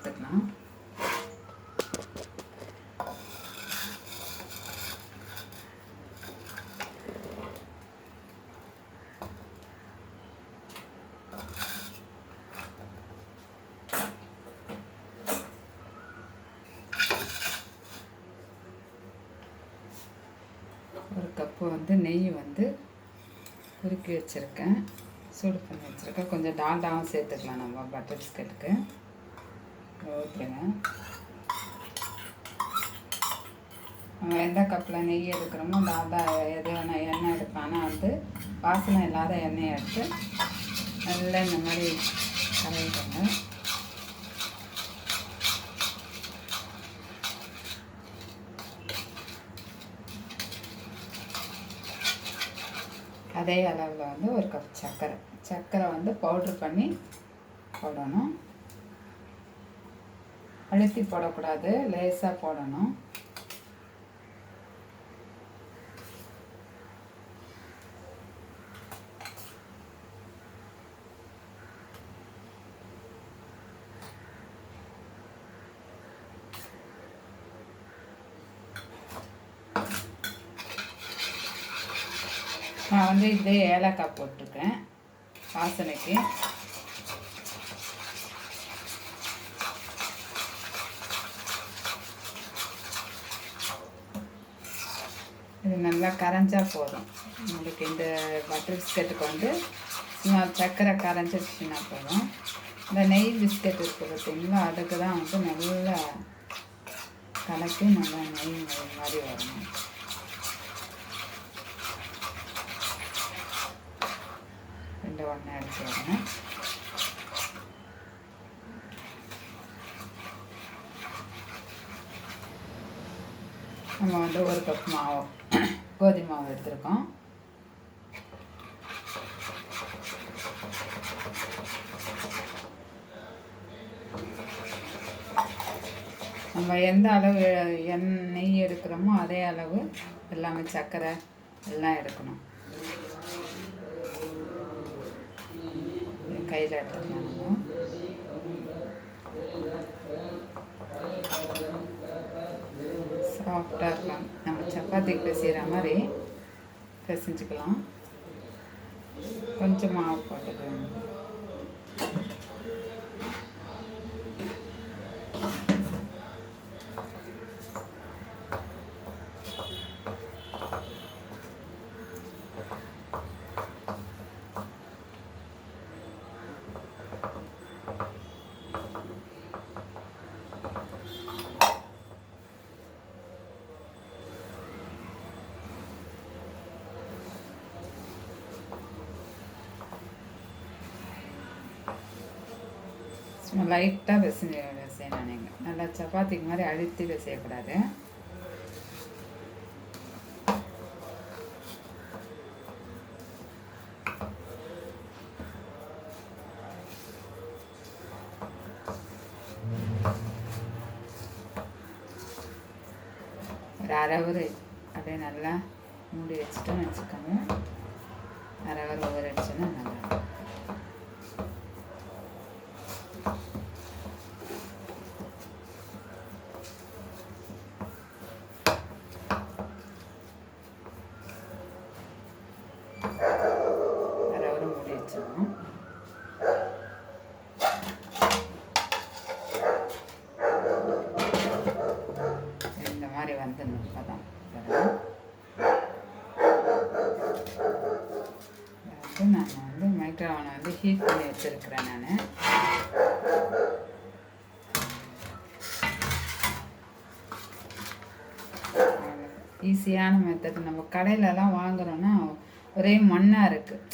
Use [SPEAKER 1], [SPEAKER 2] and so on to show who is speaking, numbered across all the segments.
[SPEAKER 1] எடுத்துக்கலாம். ஒரு கப்பு வந்து நெய் வந்து உருக்கி வச்சுருக்கேன், சூடு பண்ணி வச்சுருக்கேன். கொஞ்சம் டால்டாவும் சேர்த்துக்கலாம் நம்ம பட்டர் பிஸ்கட்டுக்கு. ஊற்றுங்க. நம்ம எந்த கப்பில் நெய் எடுக்கிறோமோ டால்டா எது வேணால் எண்ணெய் எடுப்பேன். ஆனால் வந்து வாசனை இல்லாத எண்ணெயை எடுத்து நல்லா இந்த மாதிரி கலந்துக்கோங்க. அதே அளவில் வந்து ஒரு கப் சர்க்கரை வந்து பவுட்ரு பண்ணி போடணும். அழுத்தி போடக்கூடாது, லேசாக போடணும். நான் வந்து இதே ஏலக்காய் போட்டிருக்கேன் வாசனைக்கு. இது நல்லா கரைஞ்சா போதும். உங்களுக்கு இந்த பட்டர் பிஸ்கெட்டுக்கு வந்து சும்மா சர்க்கரை கரைஞ்சிடுச்சுன்னா போதும். இந்த நெய் பிஸ்கெட் இருக்குது பார்த்தீங்களா, அதுக்கு தான் வந்து நல்லா கலக்கி நல்லா நெய் மாதிரி வரணும். ரெண்டு ஒன்று எடுத்துக்கிறேன். நம்ம வந்து ஒரு கப் மாவு கோதுமை மாவு எடுத்துருக்கோம். நம்ம எந்த அளவு நெய் எடுக்கிறோமோ அதே அளவு எல்லாமே சர்க்கரை எல்லாம் எடுக்கணும். கையில் எடுத்துக்கலாம். சாஃப்டாக இருக்கலாம். நம்ம சப்பாத்திக்கு பிசைகிற மாதிரி பிசைஞ்சுக்கலாம். கொஞ்சம் மாவு போட்டுக்கலாம். சும்மா லைட்டாக பிசையணும். நீங்கள் நல்லா சப்பாத்திக்கு மாதிரி அழுத்தி பிசையக்கூடாது. ஒரு அரை ஊர் அப்படியே நல்லா மூடி வச்சுட்டோன்னு வச்சுக்கோங்க. அரை ஊர் ஊற வச்சோன்னா நல்லா வச்சிடணும். இந்த மாதிரி வந்துடணும். அப்போதான் நான் வந்து மைக்ரோவனை வந்து ஹீட் பண்ணி வச்சுருக்கிறேன். நான் ஈஸியான மெத்தட். நம்ம கடையிலலாம் வாங்குகிறோன்னா ஒரே மண்ணாக இருக்குது.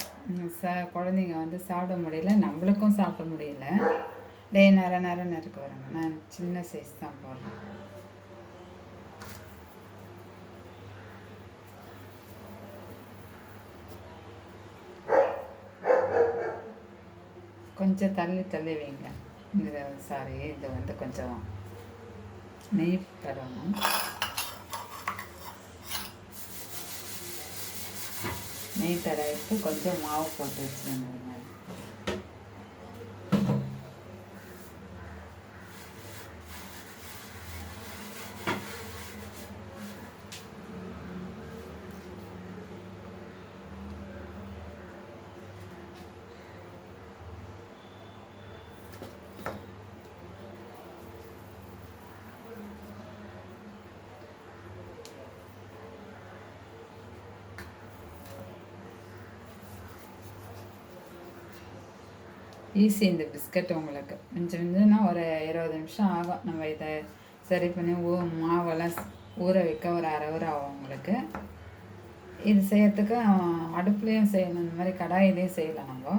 [SPEAKER 1] குழந்தைங்க வந்து சாப்பிட முடியல, நம்மளுக்கும் சாப்பிட முடியல. நேரம் இருக்கு வராங்க. நான் சின்ன சைஸ் தான் போடுறேன். கொஞ்சம் தள்ளி வைங்க. இது வந்து கொஞ்சம் நெய் தரணும். நெய் தடவிட்டு கொஞ்சம் மாவு போட்டு வச்சுருங்க. ஈஸி இந்த பிஸ்கட் உங்களுக்கு. மிஞ்சி மிஞ்சினா ஒரு 20 நிமிஷம் ஆகும். நம்ம இதை சரி பண்ணி மாவெல்லாம் ஊற வைக்க ஒரு அரை ஹவர் ஆகும் உங்களுக்கு. இது செய்யறதுக்கு அடுப்புலேயும் செய்யணும், இந்த மாதிரி கடாயிலையும் செய்யலாம். நம்ம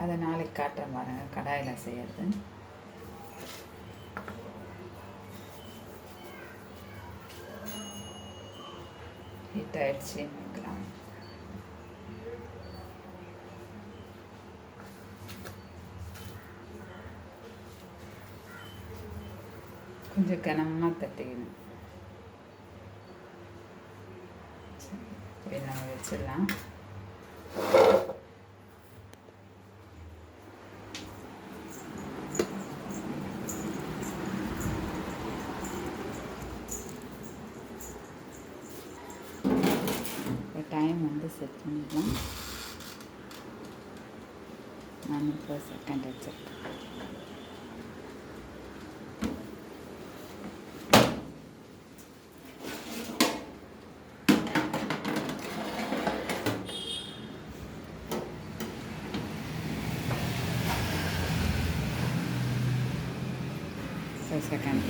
[SPEAKER 1] அதை நாளைக்கு காட்டுறேன் பாருங்கள் கடாயில் செய்யறது. ஹீட் ஆயிடுச்சு. கொஞ்சம் கனமாக தட்டிக்கணும். இதை நம்ம வச்சிடலாம். டைம் வந்து செட் பண்ணிக்கலாம். 4 செகண்ட் வச்சிருக்கேன். செகண்ட்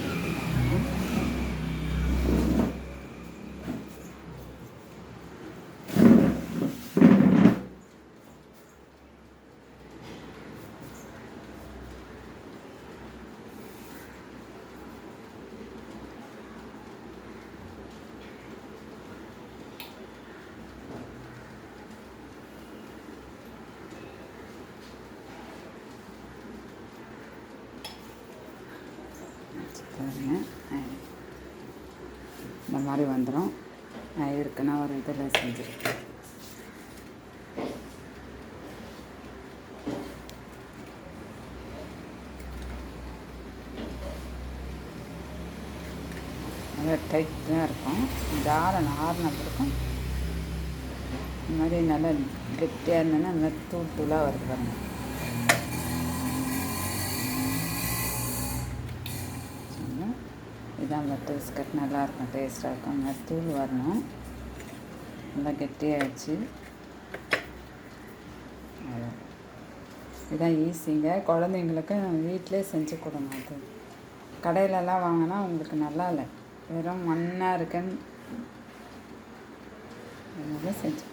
[SPEAKER 1] இந்த மாதிரி வந்துடும். இருக்குன்னா ஒரு இதில் செஞ்சுருக்கேன். நல்லா டைட்டாக இருக்கும். இந்த ஆறின பிறக்கும் இந்த மாதிரி நல்லா கெட்டியாக இருந்ததுன்னா நல்லா தூள் தூளாக வருது பாருங்க. இதான் பட்டர் பிஸ்கட் நல்லாயிருக்கும், டேஸ்ட்டாக இருக்கும். அந்த மாதிரி தூள் வரணும். நல்லா கெட்டியாகிடுச்சு. இதான் ஈஸிங்க. குழந்தைங்களுக்கு வீட்டிலே செஞ்சு கொடுங்க. அது கடையிலலாம் வாங்கினா உங்களுக்கு நல்லா இல்லை, வெறும் மண்ணாக இருக்குன்னு செஞ்சு